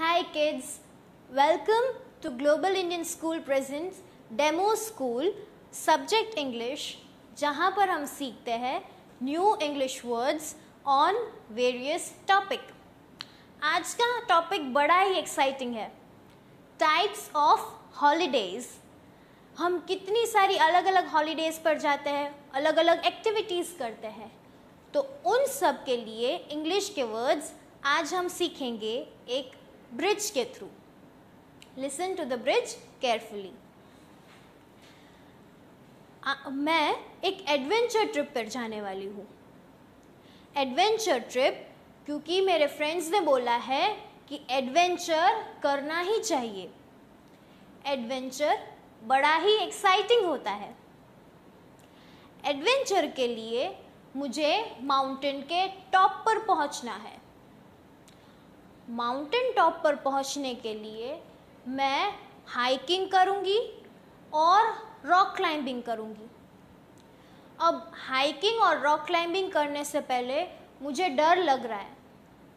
Hi kids, welcome to Global Indian School presents Demo School, Subject English, जहाँ पर हम सीखते हैं new English words on various topic. आज का टॉपिक बड़ा ही एक्साइटिंग है, टाइप्स ऑफ हॉलीडेज़। हम कितनी सारी अलग अलग हॉलीडेज़ पर जाते हैं, अलग अलग एक्टिविटीज़ करते हैं, तो उन सब के लिए इंग्लिश के वर्ड्स आज हम सीखेंगे एक ब्रिज के through. Listen to the bridge carefully. मैं एक एडवेंचर ट्रिप पर जाने वाली हूँ। एडवेंचर ट्रिप क्योंकि मेरे फ्रेंड्स ने बोला है कि एडवेंचर करना ही चाहिए। एडवेंचर बड़ा ही एक्साइटिंग होता है। एडवेंचर के लिए मुझे माउंटेन के टॉप पर पहुंचना है। माउंटेन टॉप पर पहुंचने के लिए मैं हाइकिंग करूंगी और रॉक क्लाइंबिंग करूंगी। अब हाइकिंग और रॉक क्लाइंबिंग करने से पहले मुझे डर लग रहा है,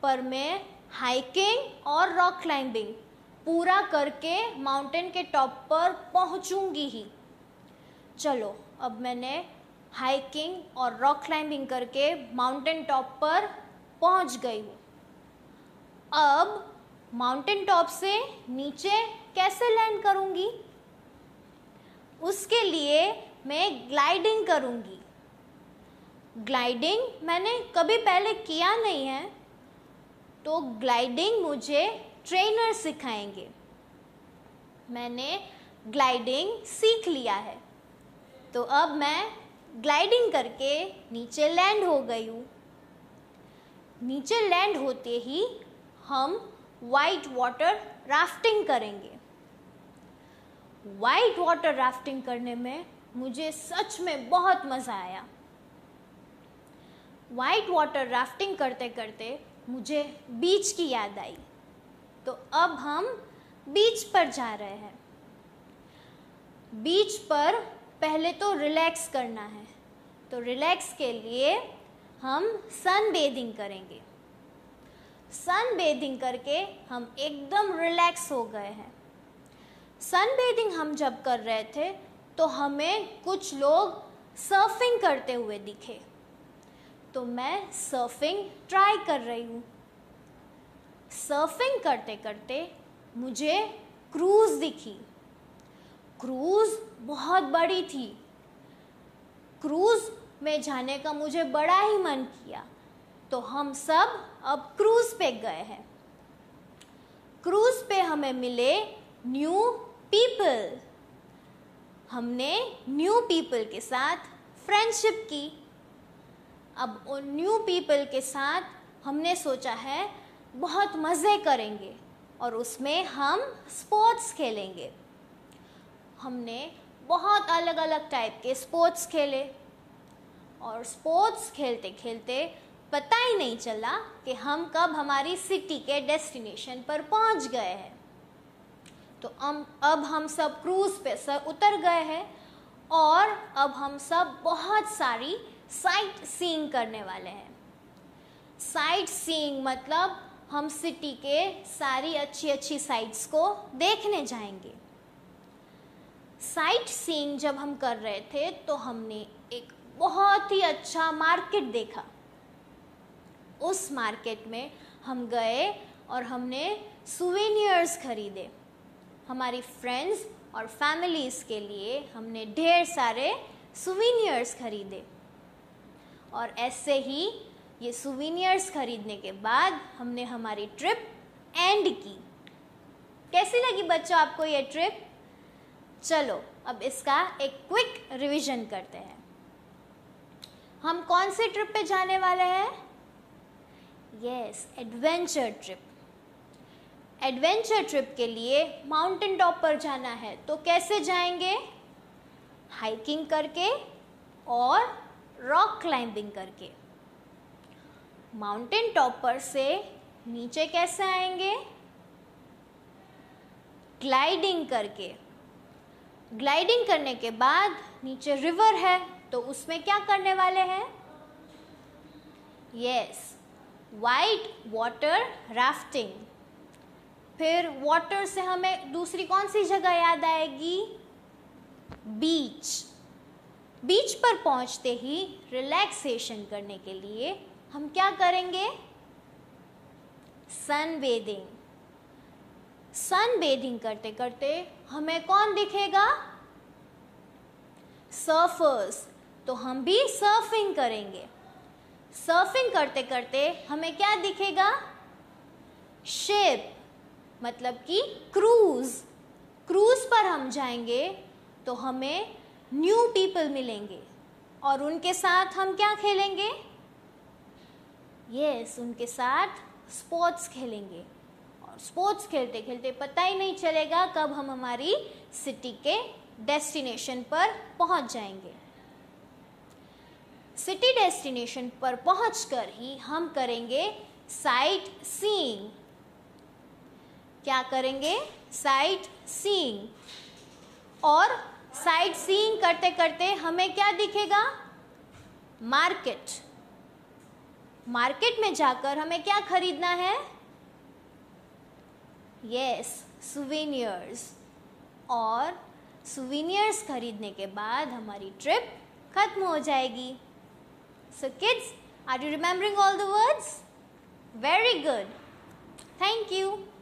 पर मैं हाइकिंग और रॉक क्लाइंबिंग पूरा करके माउंटेन के टॉप पर पहुंचूंगी ही। चलो, अब मैंने हाइकिंग और रॉक क्लाइंबिंग करके माउंटेन टॉप पर पहुंच गई हूँ। अब माउंटेन टॉप से नीचे कैसे लैंड करूंगी? उसके लिए मैं ग्लाइडिंग करूंगी। ग्लाइडिंग मैंने कभी पहले किया नहीं है, तो ग्लाइडिंग मुझे ट्रेनर सिखाएंगे। मैंने ग्लाइडिंग सीख लिया है, तो अब मैं ग्लाइडिंग करके नीचे लैंड हो गई हूँ। नीचे लैंड होते ही हम वाइट वाटर राफ्टिंग करेंगे। वाइट वाटर राफ्टिंग करने में मुझे सच में बहुत मज़ा आया। वाइट वाटर राफ्टिंग करते करते मुझे बीच की याद आई, तो अब हम बीच पर जा रहे हैं। बीच पर पहले तो रिलैक्स करना है, तो रिलैक्स के लिए हम सन बेदिंग करेंगे। सन बेदिंग करके हम एकदम रिलैक्स हो गए हैं। सन बेदिंग हम जब कर रहे थे तो हमें कुछ लोग सर्फिंग करते हुए दिखे, तो मैं सर्फिंग ट्राई कर रही हूँ। सर्फिंग करते करते मुझे क्रूज़ दिखी। क्रूज़ बहुत बड़ी थी। क्रूज़ में जाने का मुझे बड़ा ही मन किया, तो हम सब अब क्रूज़ पे गए हैं। क्रूज़ पे हमें मिले न्यू पीपल। हमने न्यू पीपल के साथ फ्रेंडशिप की। अब उन न्यू पीपल के साथ हमने सोचा है बहुत मज़े करेंगे और उसमें हम स्पोर्ट्स खेलेंगे। हमने बहुत अलग अलग टाइप के स्पोर्ट्स खेले और स्पोर्ट्स खेलते खेलते पता ही नहीं चला कि हम कब हमारी सिटी के डेस्टिनेशन पर पहुंच गए हैं। तो अब हम सब क्रूज़ पे उतर गए हैं और अब हम सब बहुत सारी साइट सीइंग करने वाले हैं। साइट सीइंग मतलब हम सिटी के सारी अच्छी अच्छी साइट्स को देखने जाएंगे। साइट सीइंग जब हम कर रहे थे तो हमने एक बहुत ही अच्छा मार्केट देखा। उस मार्केट में हम गए और हमने सुवेनियर्स खरीदे। हमारी फ्रेंड्स और फैमिलीज़ के लिए हमने ढेर सारे सुवेनियर्स खरीदे। और ऐसे ही ये सुवेनियर्स खरीदने के बाद हमने हमारी ट्रिप एंड की। कैसी लगी बच्चों आपको ये ट्रिप? चलो, अब इसका एक क्विक रिवीजन करते हैं। हम कौन से ट्रिप पे जाने वाले हैं? Yes, adventure trip. Adventure trip के लिए माउंटेन टॉप पर जाना है, तो कैसे जाएंगे? हाइकिंग करके और रॉक क्लाइंबिंग करके। माउंटेन टॉप पर से नीचे कैसे आएंगे? ग्लाइडिंग करके। ग्लाइडिंग करने के बाद नीचे रिवर है, तो उसमें क्या करने वाले हैं? Yes, white water rafting. फिर वाटर से हमें दूसरी कौन सी जगह याद आएगी? बीच। बीच पर पहुंचते ही रिलैक्सेशन करने के लिए हम क्या करेंगे? सन बेदिंग। सन बेदिंग करते करते हमें कौन दिखेगा? सर्फर्स। तो हम भी सर्फिंग करेंगे। सर्फिंग करते करते हमें क्या दिखेगा? शिप, मतलब कि क्रूज। क्रूज पर हम जाएंगे तो हमें न्यू पीपल मिलेंगे और उनके साथ हम क्या खेलेंगे? यस, उनके साथ स्पोर्ट्स खेलेंगे और स्पोर्ट्स खेलते खेलते पता ही नहीं चलेगा कब हम हमारी सिटी के डेस्टिनेशन पर पहुंच जाएंगे। सिटी डेस्टिनेशन पर पहुंचकर ही हम करेंगे साइट सीइंग। क्या करेंगे? Sight seeing. और साइट सीइंग करते करते हमें क्या दिखेगा? मार्केट। मार्केट में जाकर हमें क्या खरीदना है? Yes, souvenirs. और सुवेनियर्स खरीदने के बाद हमारी ट्रिप खत्म हो जाएगी। So kids, are you remembering all the words? Very good. Thank you.